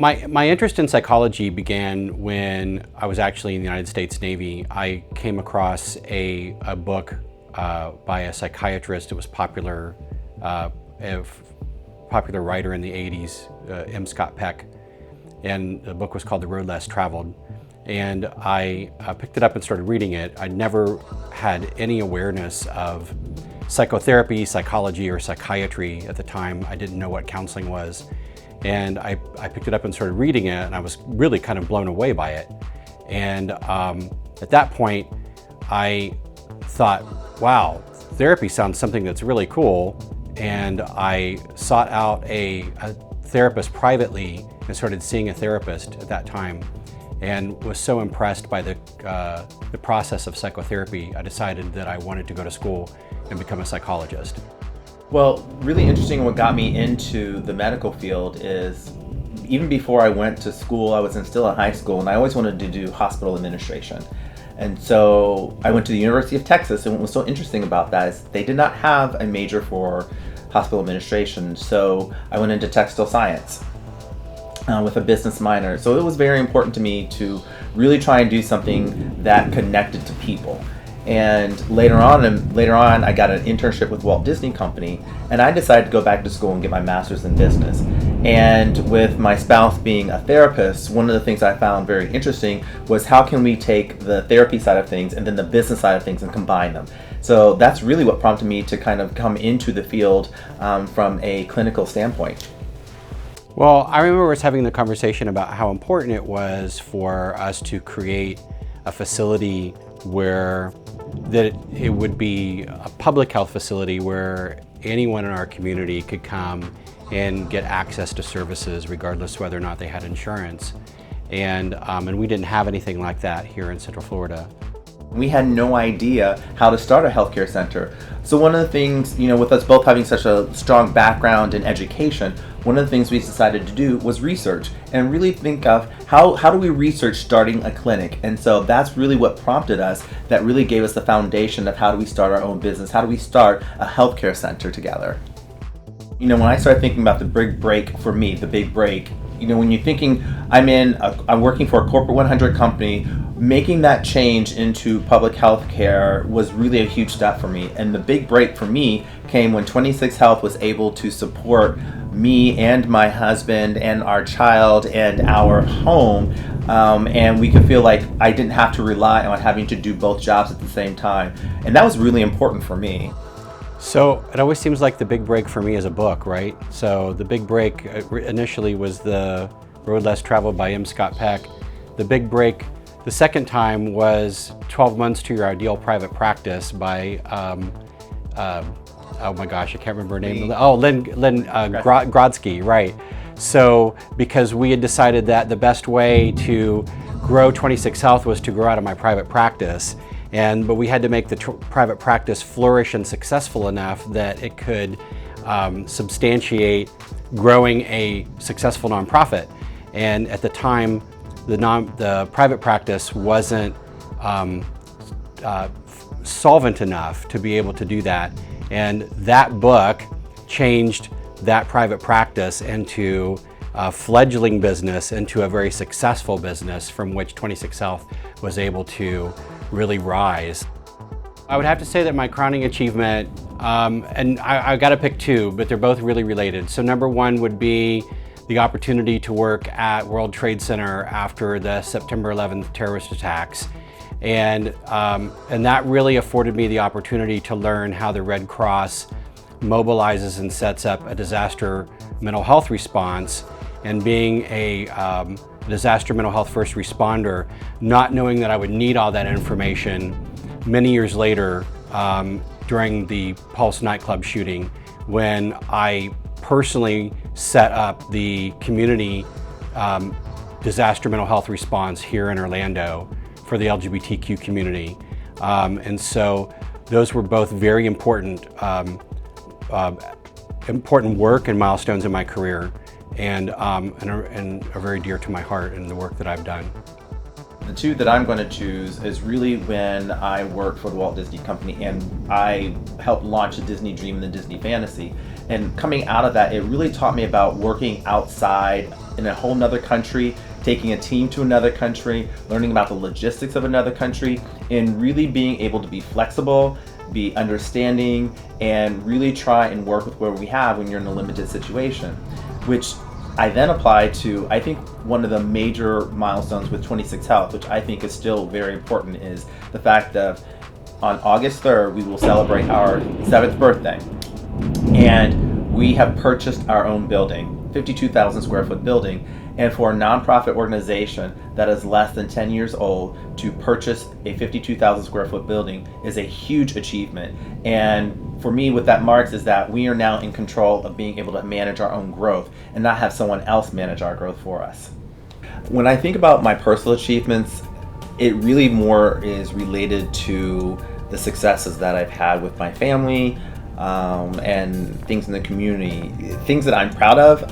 my interest in psychology began when I was actually in the United States Navy. I came across a book by a psychiatrist. It was popular, a popular writer in the 80s, M. Scott Peck, and the book was called The Road Less Traveled. And I picked it up and started reading it. I never had any awareness of psychotherapy, psychology, or psychiatry at the time. I didn't know what counseling was. And I picked it up and started reading it, and I was really kind of blown away by it. And at that point, I thought, wow, therapy sounds something that's really cool. And I sought out a therapist privately and started seeing a therapist at that time, and was so impressed by the process of psychotherapy, I decided that I wanted to go to school and become a psychologist. Well, really interesting, what got me into the medical field is, even before I went to school, I was still in high school, and I always wanted to do hospital administration. And so I went to the University of Texas, and what was so interesting about that is they did not have a major for hospital administration, so I went into textile science with a business minor. So it was very important to me to really try and do something that connected to people. And later on, I got an internship with Walt Disney Company, and I decided to go back to school and get my master's in business. And with my spouse being a therapist, one of the things I found very interesting was how can we take the therapy side of things and then the business side of things and combine them. So that's really what prompted me to kind of come into the field from a clinical standpoint. Well, I remember us having the conversation about how important it was for us to create a facility where it would be a public health facility where anyone in our community could come and get access to services regardless whether or not they had insurance. And we didn't have anything like that here in Central Florida. We had no idea how to start a healthcare center. So one of the things, with us both having such a strong background in education, one of the things we decided to do was research and really think of how do we research starting a clinic. And so that's really what prompted us, that really gave us the foundation of how do we start our own business, how do we start a healthcare center together. When I started thinking about the big break for me, the big break, when you're thinking I'm working for a corporate 100 company, making that change into public health care was really a huge step for me. And the big break for me came when 26 Health was able to support me and my husband and our child and our home. And we could feel like I didn't have to rely on having to do both jobs at the same time. And that was really important for me. So it always seems like the big break for me is a book, right? So the big break initially was The Road Less Traveled by M. Scott Peck. The big break the second time was 12 Months to Your Ideal Private Practice by, oh my gosh, I can't remember her name. Lynn Grodsky, right. So because we had decided that the best way to grow 26 Health was to grow out of my private practice. But we had to make the private practice flourish and successful enough that it could substantiate growing a successful nonprofit. And at the time, the private practice wasn't solvent enough to be able to do that. And that book changed that private practice into a fledgling business, into a very successful business from which 26 Health was able to really rise. I would have to say that my crowning achievement, and I got to pick two, but they're both really related. So number one would be the opportunity to work at World Trade Center after the September 11th terrorist attacks. And that really afforded me the opportunity to learn how the Red Cross mobilizes and sets up a disaster mental health response. And being a disaster mental health first responder, not knowing that I would need all that information many years later during the Pulse nightclub shooting, when I personally set up the community disaster mental health response here in Orlando for the LGBTQ community. And so those were both very important work and milestones in my career, and are very dear to my heart and the work that I've done. The two that I'm going to choose is really when I worked for the Walt Disney Company and I helped launch the Disney Dream and the Disney Fantasy. And coming out of that, it really taught me about working outside in a whole nother country, taking a team to another country, learning about the logistics of another country, and really being able to be flexible, be understanding, and really try and work with what we have when you're in a limited situation, which I then applied to, I think, one of the major milestones with 26 Health, which I think is still very important, is the fact that on August 3rd, we will celebrate our 7th birthday. And we have purchased our own building, 52,000 square foot building. And for a nonprofit organization that is less than 10 years old, to purchase a 52,000 square foot building is a huge achievement. And for me, what that marks is that we are now in control of being able to manage our own growth and not have someone else manage our growth for us. When I think about my personal achievements, it really more is related to the successes that I've had with my family, and things in the community, things that I'm proud of.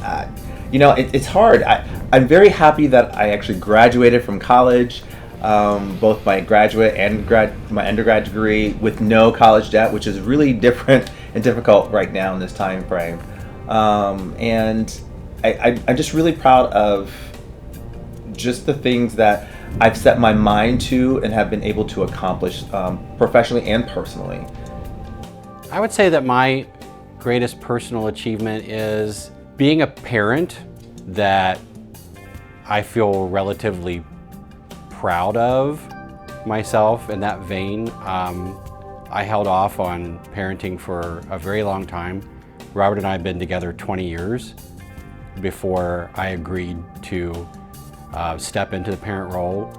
It's hard. I'm very happy that I actually graduated from college, both my graduate and my undergrad degree, with no college debt, which is really different and difficult right now in this time frame. And I'm just really proud of just the things that I've set my mind to and have been able to accomplish, professionally and personally. I would say that my greatest personal achievement is being a parent that I feel relatively proud of myself in that vein. I held off on parenting for a very long time. Robert and I have been together 20 years before I agreed to step into the parent role.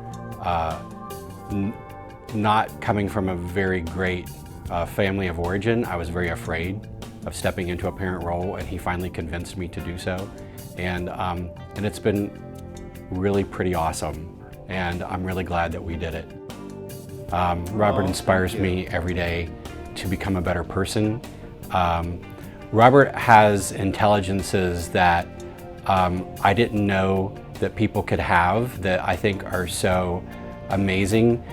Not coming from a very great family of origin, I was very afraid of stepping into a parent role, and he finally convinced me to do so. And it's been really pretty awesome, and I'm really glad that we did it. Robert inspires me every day to become a better person. Robert has intelligences that I didn't know that people could have, that I think are so amazing.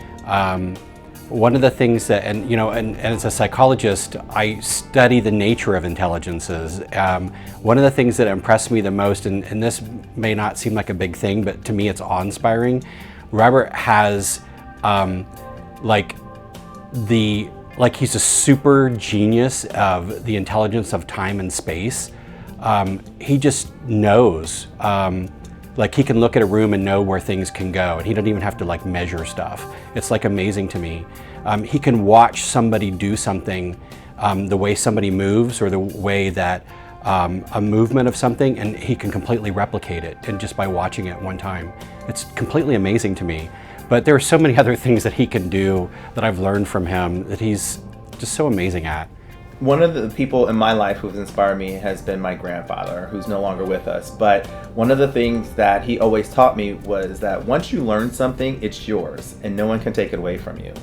One of the things that, and as a psychologist, I study the nature of intelligences. One of the things that impressed me the most, and this may not seem like a big thing, but to me it's awe-inspiring. Robert has he's a super genius of the intelligence of time and space. He just knows. He can look at a room and know where things can go, and he doesn't even have to measure stuff. It's amazing to me. He can watch somebody do something, the way somebody moves or the way that a movement of something, and he can completely replicate it, and just by watching it one time. It's completely amazing to me. But there are so many other things that he can do that I've learned from him that he's just so amazing at. One of the people in my life who's inspired me has been my grandfather, who's no longer with us. But one of the things that he always taught me was that once you learn something, it's yours and no one can take it away from you.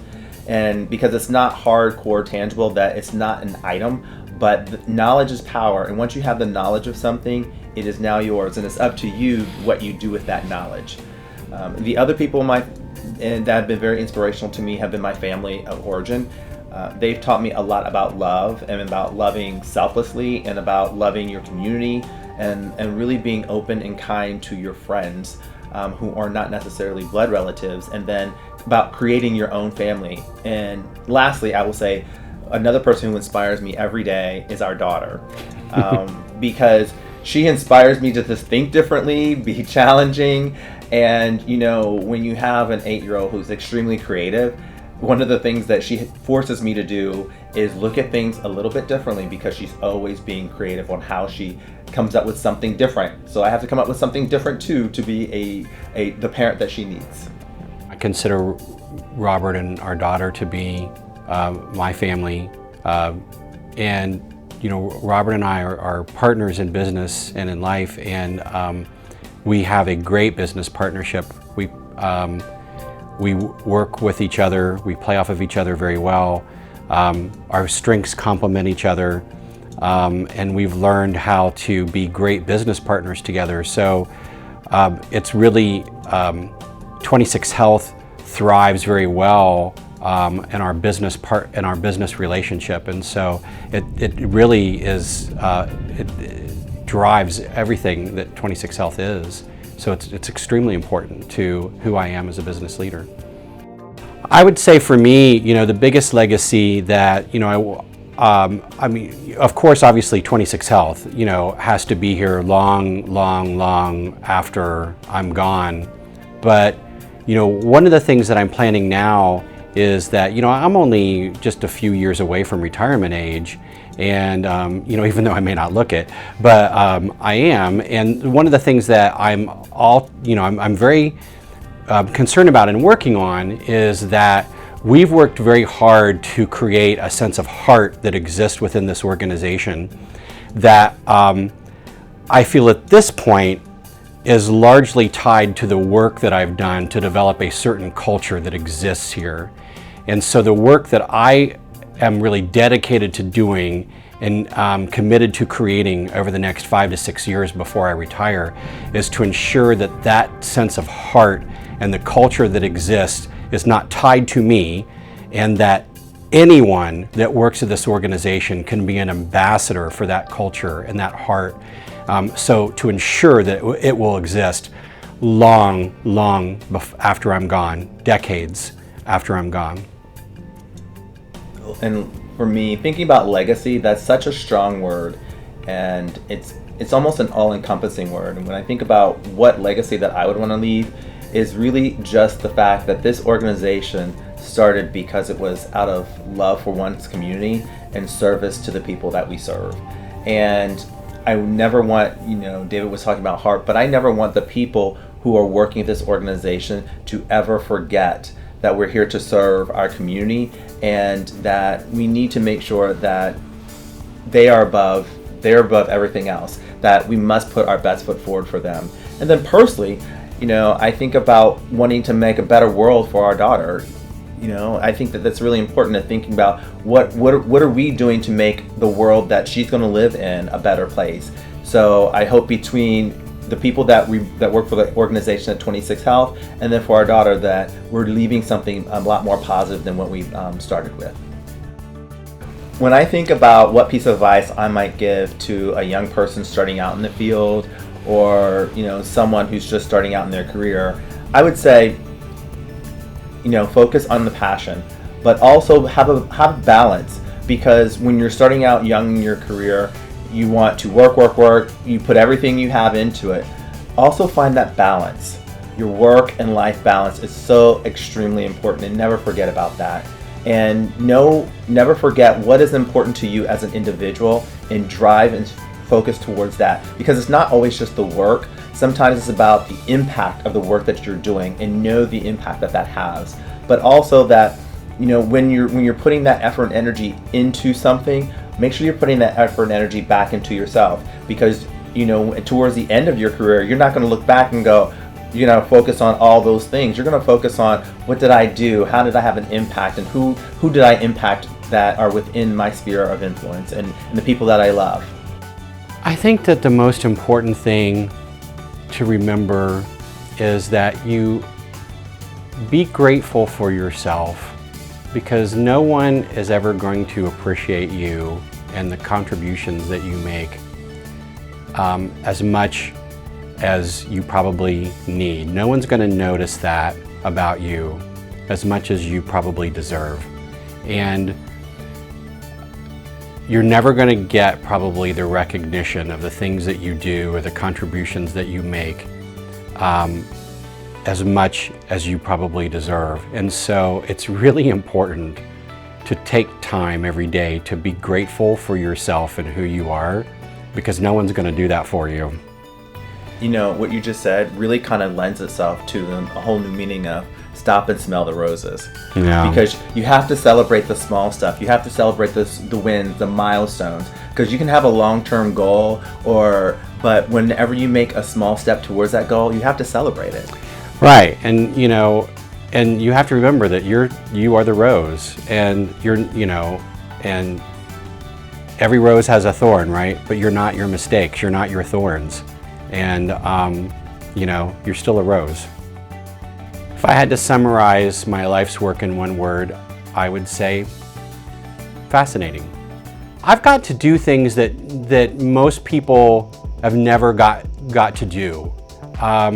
And because it's not hardcore tangible, that it's not an item, but knowledge is power. And once you have the knowledge of something, it is now yours, and it's up to you what you do with that knowledge. The other people that have been very inspirational to me have been my family of origin. They've taught me a lot about love and about loving selflessly and about loving your community and really being open and kind to your friends who are not necessarily blood relatives, and then about creating your own family. And lastly, I will say another person who inspires me every day is our daughter, because she inspires me to just think differently, be challenging, and when you have an 8-year-old who's extremely creative, one of the things that she forces me to do is look at things a little bit differently, because she's always being creative on how she comes up with something different. So I have to come up with something different too to be the parent that she needs. I consider Robert and our daughter to be my family, and Robert and I are partners in business and in life, and we have a great business partnership. We work with each other, we play off of each other very well. Our strengths complement each other, and we've learned how to be great business partners together. So it's really 26 Health thrives very well in our business relationship, and so it really is it drives everything that 26 Health is. So it's extremely important to who I am as a business leader. I would say for me, the biggest legacy that I mean, of course, obviously 26 Health, has to be here long after I'm gone. But, one of the things that I'm planning now is that, I'm only just a few years away from retirement age. And, even though I may not look it, but I am. And one of the things that I'm very concerned about and working on is that we've worked very hard to create a sense of heart that exists within this organization that I feel at this point is largely tied to the work that I've done to develop a certain culture that exists here. And so the work that I am really dedicated to doing and committed to creating over the next 5 to 6 years before I retire is to ensure that that sense of heart and the culture that exists is not tied to me, and that anyone that works at this organization can be an ambassador for that culture and that heart. So to ensure that it will exist long after I'm gone, decades after I'm gone. And for me, thinking about legacy, that's such a strong word, and it's almost an all-encompassing word. And when I think about what legacy that I would want to leave, is really just the fact that this organization started because it was out of love for one's community and service to the people that we serve. And I never want, David was talking about heart, but I never want the people who are working at this organization to ever forget that we're here to serve our community, and that we need to make sure that they're above everything else, that we must put our best foot forward for them. And then personally, I think about wanting to make a better world for our daughter. I think that that's really important, to thinking about what are we doing to make the world that she's going to live in a better place. So I hope between the people that work for the organization at 26 Health and then for our daughter, that we're leaving something a lot more positive than what we started with. When I think about what piece of advice I might give to a young person starting out in the field, or someone who's just starting out in their career, I would say, focus on the passion, but also have a balance, because when you're starting out young in your career, you want to work, you put everything you have into it. Also find that balance. Your work and life balance is so extremely important, and never forget about that. And never forget what is important to you as an individual, and drive and focus towards that, because it's not always just the work. Sometimes it's about the impact of the work that you're doing, and know the impact that has. But also that, when you're putting that effort and energy into something, make sure you're putting that effort and energy back into yourself, because towards the end of your career, you're not going to look back and go, focus on all those things. You're going to focus on, what did I do? How did I have an impact? And who did I impact that are within my sphere of influence, and the people that I love. I think that the most important thing to remember is that you be grateful for yourself, because no one is ever going to appreciate you and the contributions that you make as much as you probably need. No one's going to notice that about you as much as you probably deserve. And you're never going to get probably the recognition of the things that you do or the contributions that you make as much as you probably deserve. And so it's really important to take time every day to be grateful for yourself and who you are, because no one's going to do that for you. What you just said really kind of lends itself to a whole new meaning of stop and smell the roses. Yeah. Because you have to celebrate the small stuff. You have to celebrate the wins, the milestones. Because you can have a long-term goal, but whenever you make a small step towards that goal, you have to celebrate it. Right, and and you have to remember that you are the rose, and and every rose has a thorn, right? But you're not your mistakes. You're not your thorns, and you're still a rose. If I had to summarize my life's work in one word, I would say fascinating. I've got to do things that most people have never got to do. As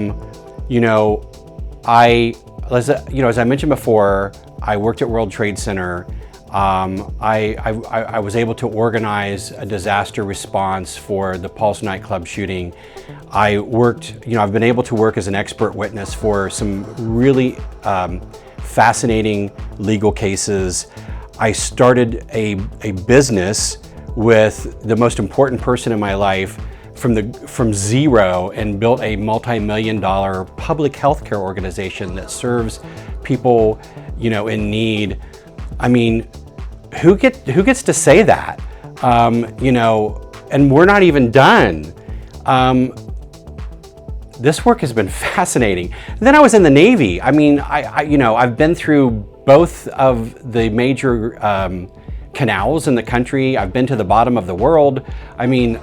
I mentioned before, I worked at World Trade Center. I was able to organize a disaster response for the Pulse nightclub shooting. I've been able to work as an expert witness for some really fascinating legal cases. I started a business with the most important person in my life from zero and built a multi-million-dollar public healthcare organization that serves people, in need. I mean, who gets to say that? And we're not even done. This work has been fascinating. And then I was in the Navy. I mean, I've been through both of the major canals in the country. I've been to the bottom of the world. I mean,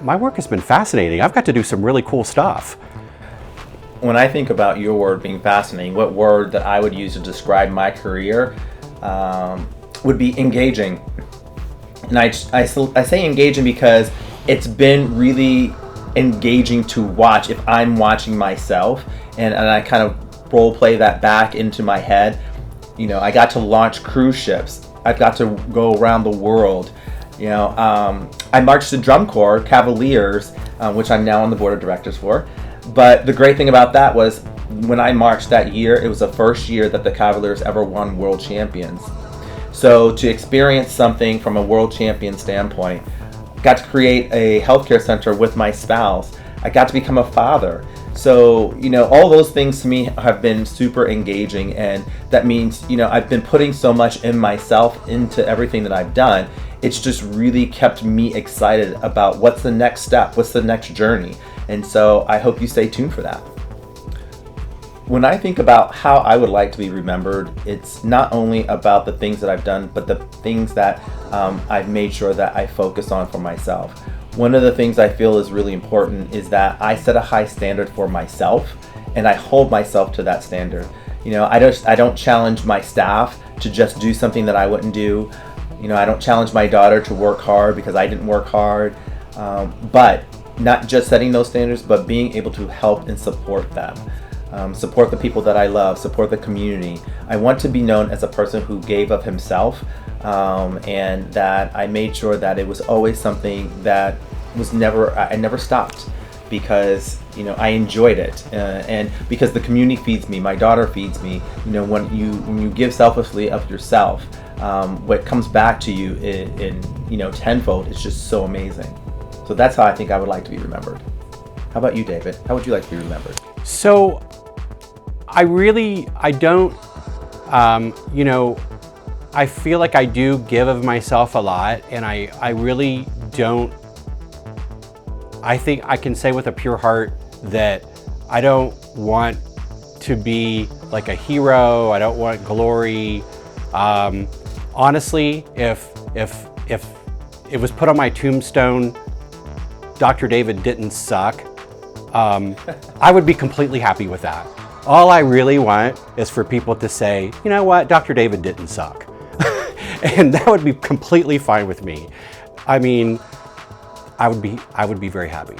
my work has been fascinating. I've got to do some really cool stuff. When I think about your word being fascinating, what word that I would use to describe my career would be engaging. And I say engaging because it's been really engaging to watch if I'm watching myself, and I kind of role play that back into my head. I got to launch cruise ships. I've got to go around the world. I marched the drum corps, Cavaliers, which I'm now on the board of directors for. But the great thing about that was when I marched that year, it was the first year that the Cavaliers ever won world champions. So to experience something from a world champion standpoint, got to create a healthcare center with my spouse. I got to become a father. So, all those things to me have been super engaging, and that means, I've been putting so much in myself into everything that I've done. It's just really kept me excited about what's the next step, what's the next journey. And so I hope you stay tuned for that. When I think about how I would like to be remembered, it's not only about the things that I've done, but the things that I've made sure that I focus on for myself. One of the things I feel is really important is that I set a high standard for myself, and I hold myself to that standard. I don't challenge my staff to just do something that I wouldn't do. I don't challenge my daughter to work hard because I didn't work hard. But not just setting those standards, but being able to help and support them. Support the people that I love, support the community. I want to be known as a person who gave of himself, and that I made sure that it was always something that I never stopped, because I enjoyed it, and because the community feeds me, my daughter feeds me. When you give selflessly of yourself, what comes back to you in tenfold is just so amazing. So that's how I think I would like to be remembered. How about you, David? How would you like to be remembered? So I don't, I feel like I do give of myself a lot, and I really don't. I think I can say with a pure heart that I don't want to be like a hero. I don't want glory. Honestly, if it was put on my tombstone, Dr. David didn't suck, I would be completely happy with that. All I really want is for people to say, you know what, Dr. David didn't suck. And that would be completely fine with me. I mean, I would be very happy.